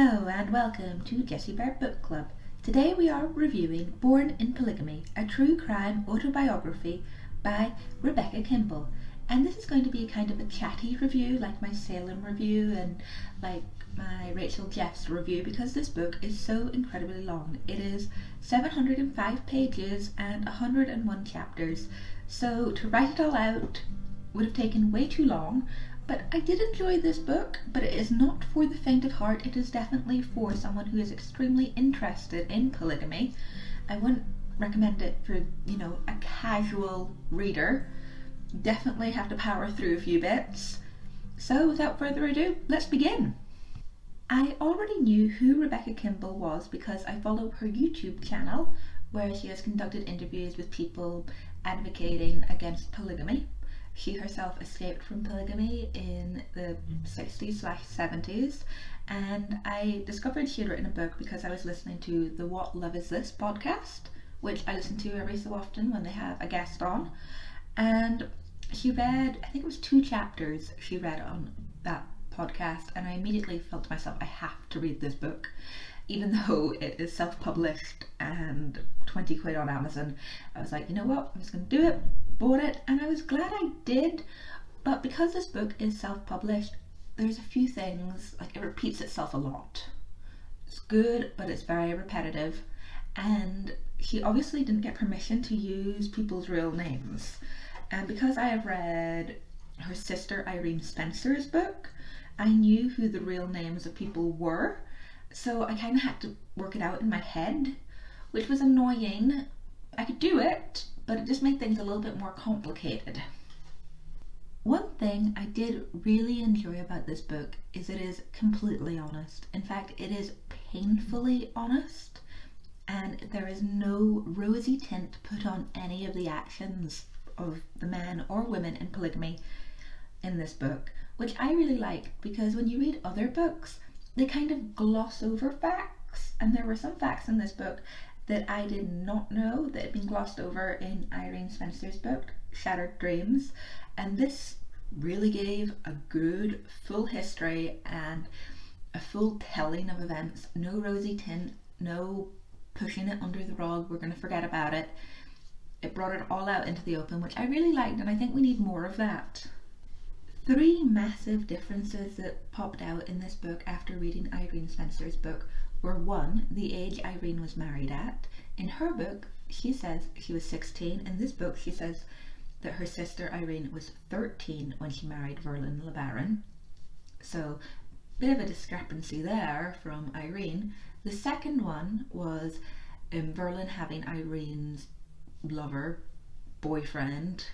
Hello and welcome to Jessie Bear Book Club. Today we are reviewing Born in Polygamy, a true crime autobiography by Rebecca Kimbel. And this is going to be kind of a chatty review, like my Salem review and like my Rachel Jeffs review, because this book is so incredibly long. It is 705 pages and 101 chapters. So to write it all out would have taken way too long. But I did enjoy this book, but it is not for the faint of heart. It is definitely for someone who is extremely interested in polygamy. I wouldn't recommend it for, a casual reader. Definitely have to power through a few bits. So without further ado, let's begin. I already knew who Rebecca Kimbel was because I follow her YouTube channel, where she has conducted interviews with people advocating against polygamy. She herself escaped from polygamy in the 60s/70s, and I discovered she had written a book because I was listening to the What Love Is This podcast, which I listen to every so often when they have a guest on. And she read, I think it was 2 chapters she read on that podcast, and I immediately felt to myself, I have to read this book. Even though it is self-published and 20 quid on Amazon, I was like, you know what, I'm just going to do it. Bought it, and I was glad I did. But because this book is self-published, there's a few things, like it repeats itself a lot. It's good, but it's very repetitive, and she obviously didn't get permission to use people's real names. And because I have read her sister Irene Spencer's book, I knew who the real names of people were, so I kind of had to work it out in my head, which was annoying. I could do it, but it just made things a little bit more complicated. One thing I did really enjoy about this book is it is completely honest. In fact, it is painfully honest, and there is no rosy tint put on any of the actions of the men or women in polygamy in this book, which I really like, because when you read other books, they kind of gloss over facts, and there were some facts in this book that I did not know that had been glossed over in Irene Spencer's book, Shattered Dreams, and this really gave a good full history and a full telling of events. No rosy tint, no pushing it under the rug, we're going to forget about it. It brought it all out into the open, which I really liked, and I think we need more of that. 3 massive differences that popped out in this book after reading Irene Spencer's book were: 1, the age Irene was married at. In her book, she says she was 16. In this book, she says that her sister Irene was 13 when she married Verlin LeBaron. So, bit of a discrepancy there from Irene. The second one was Verlin having Irene's lover, boyfriend,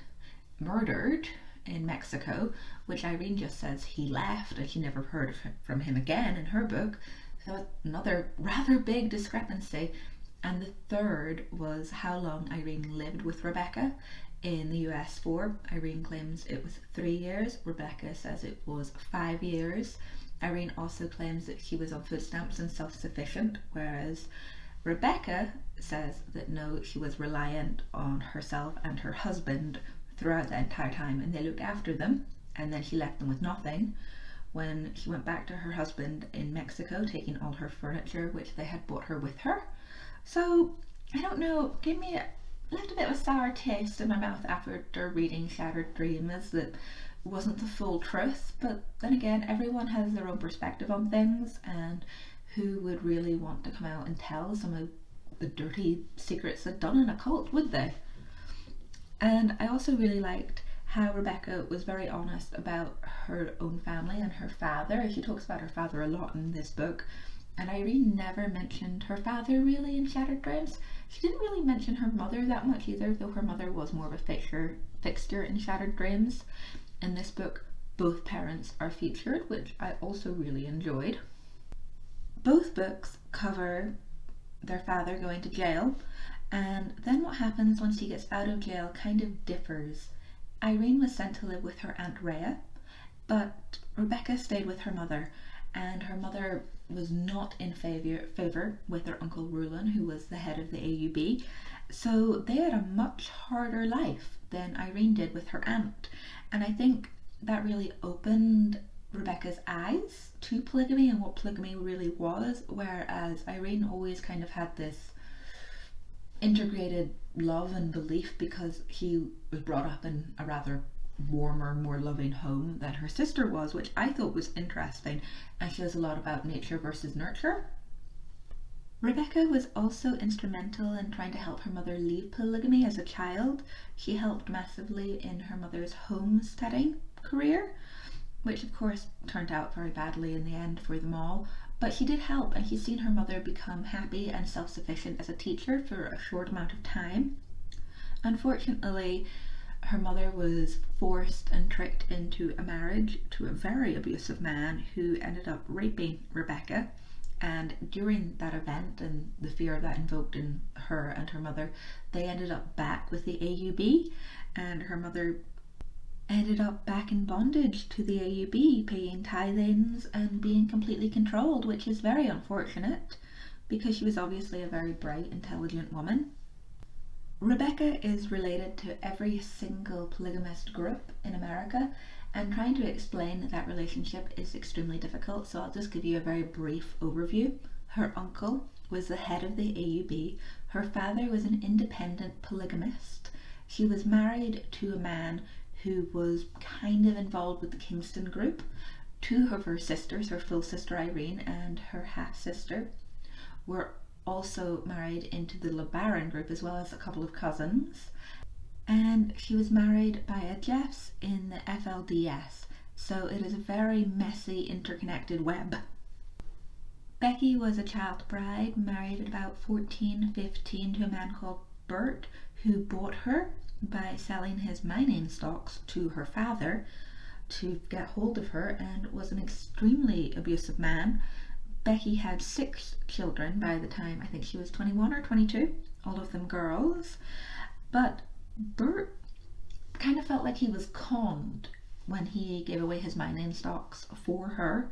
murdered in Mexico, which Irene just says he left and she never heard from him again in her book. So another rather big discrepancy. And the third was how long Irene lived with Rebecca in the US for. Irene claims it was 3 years. Rebecca says it was 5 years. Irene also claims that she was on food stamps and self-sufficient, whereas Rebecca says that no, she was reliant on herself and her husband throughout the entire time, and they looked after them, and then she left them with nothing when she went back to her husband in Mexico, taking all her furniture which they had brought her with her. So I don't know, left a bit of a sour taste in my mouth after reading Shattered Dreams. That wasn't the full truth, but then again, everyone has their own perspective on things, and who would really want to come out and tell some of the dirty secrets that done in a cult, would they? And I also really liked how Rebecca was very honest about her own family and her father. She talks about her father a lot in this book, and Irene never mentioned her father really in Shattered Dreams. She didn't really mention her mother that much either, though her mother was more of a fixture in Shattered Dreams. In this book, both parents are featured, which I also really enjoyed. Both books cover their father going to jail, and then what happens once he gets out of jail kind of differs. Irene was sent to live with her Aunt Rhea, but Rebecca stayed with her mother, and her mother was not in favour with her Uncle Rulon, who was the head of the AUB, so they had a much harder life than Irene did with her aunt, and I think that really opened Rebecca's eyes to polygamy and what polygamy really was, whereas Irene always kind of had this integrated love and belief because he was brought up in a rather warmer, more loving home than her sister was, which I thought was interesting and shows a lot about nature versus nurture. Rebecca was also instrumental in trying to help her mother leave polygamy as a child. She helped massively in her mother's homesteading career, which of course turned out very badly in the end for them all, but she did help, and she's seen her mother become happy and self-sufficient as a teacher for a short amount of time. Unfortunately, her mother was forced and tricked into a marriage to a very abusive man who ended up raping Rebecca, and during that event and the fear that invoked in her and her mother, they ended up back with the AUB, and her mother ended up back in bondage to the AUB, paying tithings and being completely controlled, which is very unfortunate because she was obviously a very bright, intelligent woman. Rebecca is related to every single polygamist group in America, and trying to explain that relationship is extremely difficult, so I'll just give you a very brief overview. Her uncle was the head of the AUB. Her father was an independent polygamist. She was married to a man who was kind of involved with the Kingston group. Two of her sisters, her full sister Irene and her half-sister, were also married into the LeBaron group, as well as a couple of cousins. And she was married by a Jeffs in the FLDS, so it is a very messy, interconnected web. Becky was a child bride, married at about 14, 15 to a man called Bert, who bought her by selling his mining stocks to her father to get hold of her, and was an extremely abusive man. Becky had 6 children by the time I think she was 21 or 22, all of them girls, but Bert kind of felt like he was conned when he gave away his mining stocks for her,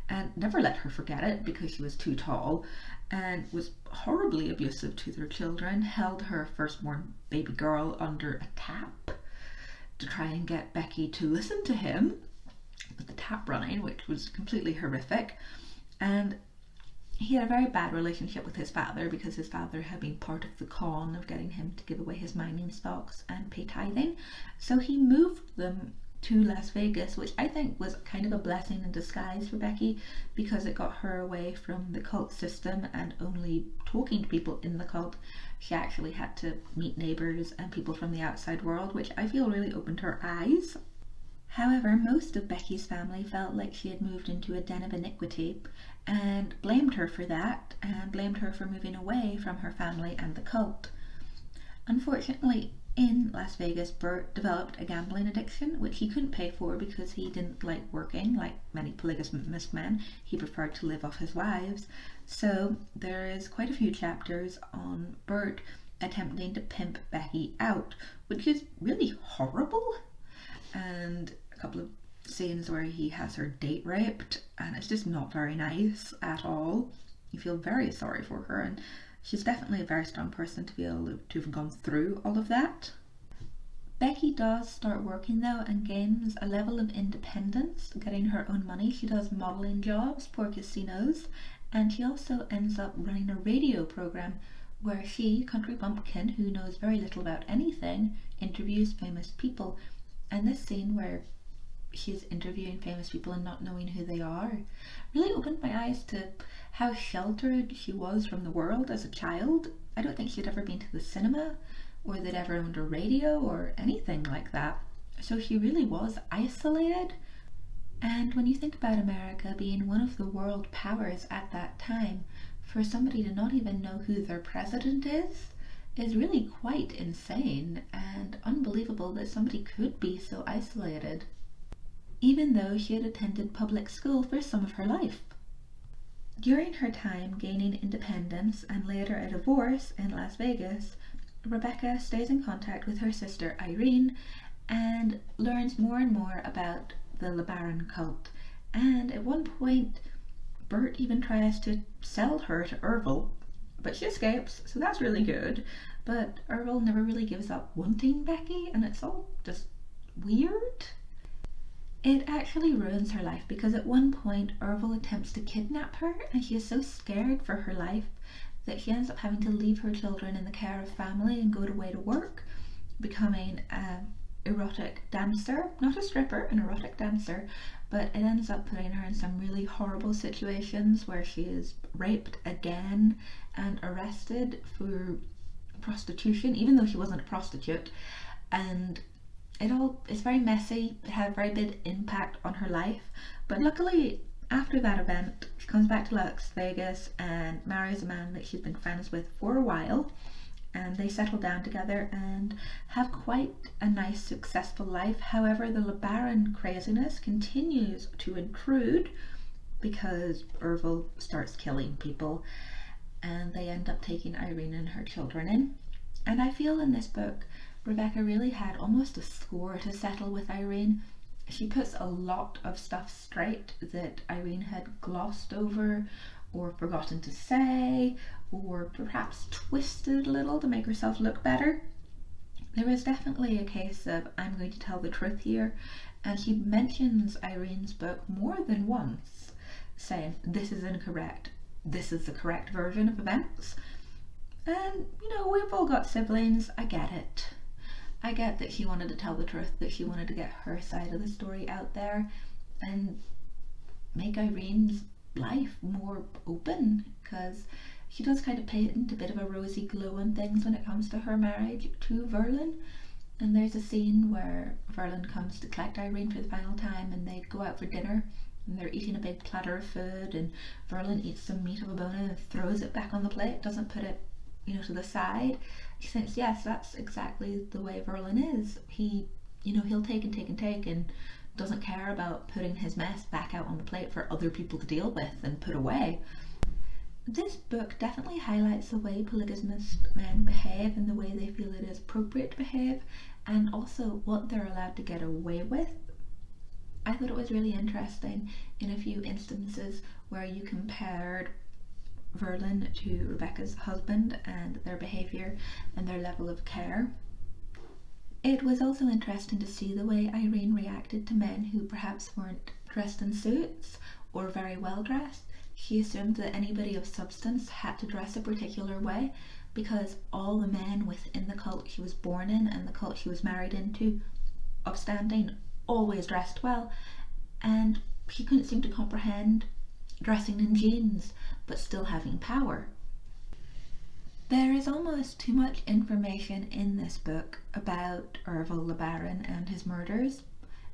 and never let her forget it because she was too tall, and was horribly abusive to their children, held her firstborn baby girl under a tap to try and get Becky to listen to him with the tap running, which was completely horrific. And he had a very bad relationship with his father because his father had been part of the con of getting him to give away his mining stocks and pay tithing. So he moved them to Las Vegas, which I think was kind of a blessing in disguise for Becky, because it got her away from the cult system and only talking to people in the cult. She actually had to meet neighbors and people from the outside world, which I feel really opened her eyes. However, most of Becky's family felt like she had moved into a den of iniquity and blamed her for that, and blamed her for moving away from her family and the cult. Unfortunately, in Las Vegas, Bert developed a gambling addiction, which he couldn't pay for because he didn't like working like many polygamist men. He preferred to live off his wives. So there is quite a few chapters on Bert attempting to pimp Becky out, which is really horrible. And a couple of scenes where he has her date raped, and it's just not very nice at all. You feel very sorry for her, and she's definitely a very strong person to be able to have gone through all of that. Becky does start working though and gains a level of independence, getting her own money. She does modelling jobs for casinos, and she also ends up running a radio program where she, Country Bumpkin, who knows very little about anything, interviews famous people. And this scene where she's interviewing famous people and not knowing who they are really opened my eyes to how sheltered she was from the world as a child. I don't think she'd ever been to the cinema, or they'd ever owned a radio or anything like that. So she really was isolated. And when you think about America being one of the world powers at that time, for somebody to not even know who their president is really quite insane and unbelievable that somebody could be so isolated, even though she had attended public school for some of her life. During her time gaining independence and later a divorce in Las Vegas, Rebecca stays in contact with her sister Irene and learns more and more about the LeBaron cult. And at one point, Bert even tries to sell her to Ervil, but she escapes, so that's really good. But Ervil never really gives up wanting Becky, and it's all just weird. It actually ruins her life because at one point Orville attempts to kidnap her and she is so scared for her life that she ends up having to leave her children in the care of family and go away to work, becoming an erotic dancer, not a stripper, an erotic dancer, but it ends up putting her in some really horrible situations where she is raped again and arrested for prostitution, even though she wasn't a prostitute, and it's very messy. It had a very big impact on her life, but luckily after that event she comes back to Las Vegas and marries a man that she's been friends with for a while, and they settle down together and have quite a nice successful life. However, the LeBaron craziness continues to intrude because Orville starts killing people and they end up taking Irene and her children in. And I feel in this book Rebecca really had almost a score to settle with Irene. She puts a lot of stuff straight that Irene had glossed over or forgotten to say, or perhaps twisted a little to make herself look better. There is definitely a case of I'm going to tell the truth here, and she mentions Irene's book more than once, saying this is incorrect, this is the correct version of events. And you know, we've all got siblings, I get it. I get that she wanted to tell the truth, that she wanted to get her side of the story out there and make Irene's life more open, because she does kind of paint a bit of a rosy glow on things when it comes to her marriage to Verlin. And there's a scene where Verlin comes to collect Irene for the final time and they go out for dinner and they're eating a big platter of food, and Verlin eats some meat of a bone and throws it back on the plate, doesn't put it, you know, to the side. She thinks, yes, that's exactly the way Verlin is. He'll take and take and take and doesn't care about putting his mess back out on the plate for other people to deal with and put away. This book definitely highlights the way polygamist men behave and the way they feel it is appropriate to behave, and also what they're allowed to get away with. I thought it was really interesting in a few instances where you compared Verlin to Rebecca's husband and their behaviour and their level of care. It was also interesting to see the way Irene reacted to men who perhaps weren't dressed in suits or very well dressed. She assumed that anybody of substance had to dress a particular way because all the men within the cult she was born in and the cult she was married into, upstanding, always dressed well, and she couldn't seem to comprehend dressing in jeans but still having power. There is almost too much information in this book about Orville LeBaron and his murders,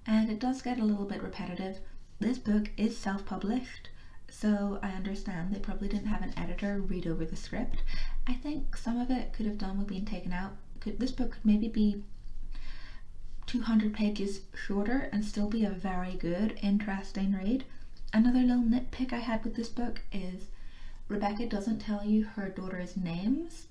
and it does get a little bit repetitive. This book is self-published, so I understand they probably didn't have an editor read over the script. I think some of it could have done with being taken out. This book could maybe be 200 pages shorter and still be a very good, interesting read. Another little nitpick I had with this book is Rebecca doesn't tell you her daughter's names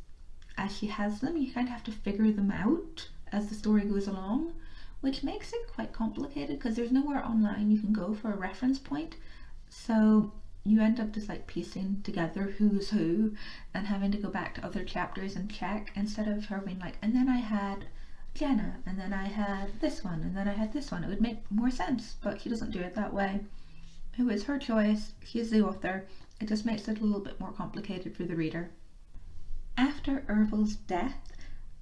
as she has them. You kind of have to figure them out as the story goes along, which makes it quite complicated because there's nowhere online you can go for a reference point. So you end up just like piecing together who's who and having to go back to other chapters and check, instead of her being like, and then I had Jenna, and then I had this one, and then I had this one. It would make more sense, but she doesn't do it that way. It was her choice. She's the author. It just makes it a little bit more complicated for the reader. After Orville's death,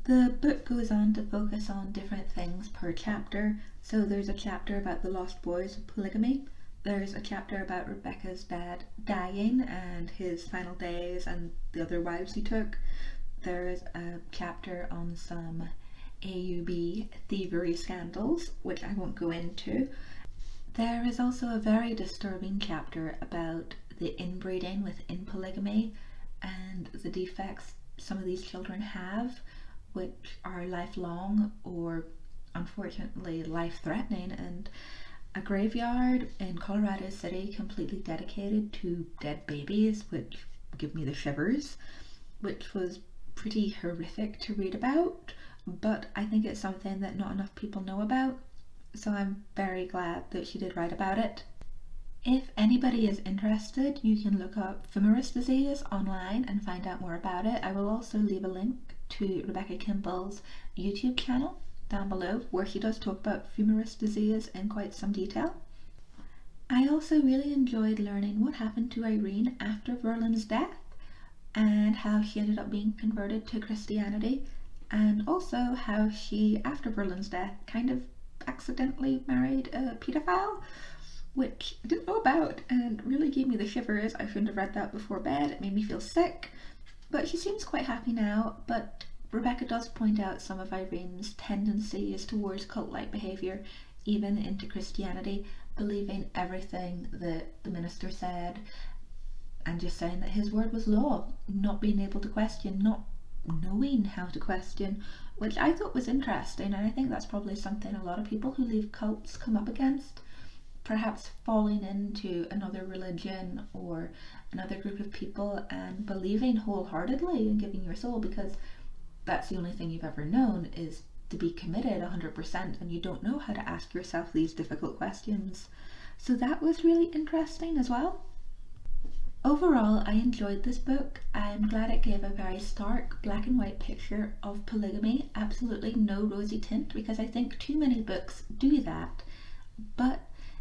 the book goes on to focus on different things per chapter. So there's a chapter about the lost boys of polygamy. There's a chapter about Rebecca's dad dying and his final days and the other wives he took. There's a chapter on some AUB thievery scandals, which I won't go into. There is also a very disturbing chapter about the inbreeding within polygamy and the defects some of these children have, which are lifelong or unfortunately life-threatening, and a graveyard in Colorado City completely dedicated to dead babies, which give me the shivers, which was pretty horrific to read about, but I think it's something that not enough people know about, so I'm very glad that she did write about it. If anybody is interested, you can look up Fumarus disease online and find out more about it. I will also leave a link to Rebecca Kimbel's YouTube channel down below, where she does talk about fumarous disease in quite some detail. I also really enjoyed learning what happened to Irene after Verlon's death and how she ended up being converted to Christianity, and also how she, after Verlon's death, kind of accidentally married a paedophile, which I didn't know about and really gave me the shivers. I shouldn't have read that before bed. It made me feel sick. But she seems quite happy now, but Rebecca does point out some of Irene's tendencies towards cult-like behaviour, even into Christianity, believing everything that the minister said and just saying that his word was law, not being able to question, not knowing how to question, which I thought was interesting, and I think that's probably something a lot of people who leave cults come up against, perhaps falling into another religion or another group of people and believing wholeheartedly and giving your soul because that's the only thing you've ever known is to be committed 100%, and you don't know how to ask yourself these difficult questions. So that was really interesting as well. Overall, I enjoyed this book. I'm glad it gave a very stark black and white picture of polygamy, absolutely no rosy tint, because I think too many books do that, but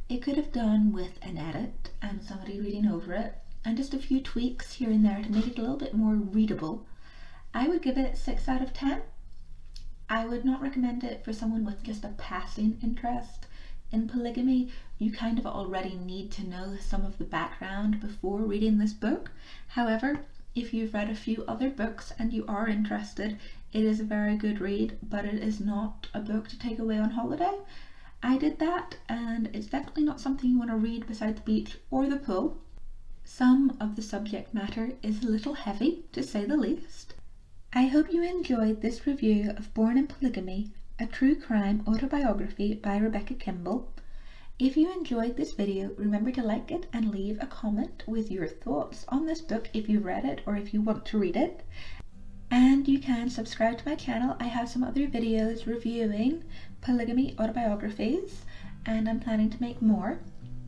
it could have done with an edit and somebody reading over it and just a few tweaks here and there to make it a little bit more readable. I would give it 6 out of 10. I would not recommend it for someone with just a passing interest in polygamy. You kind of already need to know some of the background before reading this book. However, if you've read a few other books and you are interested, it is a very good read, but it is not a book to take away on holiday. I did that, and it's definitely not something you want to read beside the beach or the pool. Some of the subject matter is a little heavy, to say the least. I hope you enjoyed this review of Born in Polygamy, a true crime autobiography by Rebecca Kimbel. If you enjoyed this video, remember to like it and leave a comment with your thoughts on this book if you've read it or if you want to read it. And you can subscribe to my channel. I have some other videos reviewing polygamy autobiographies, and I'm planning to make more.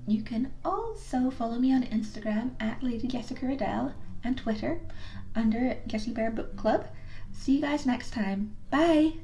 You can also follow me on Instagram at Lady Jessica Riddell and Twitter under Jessie Bear Book Club. See you guys next time. Bye!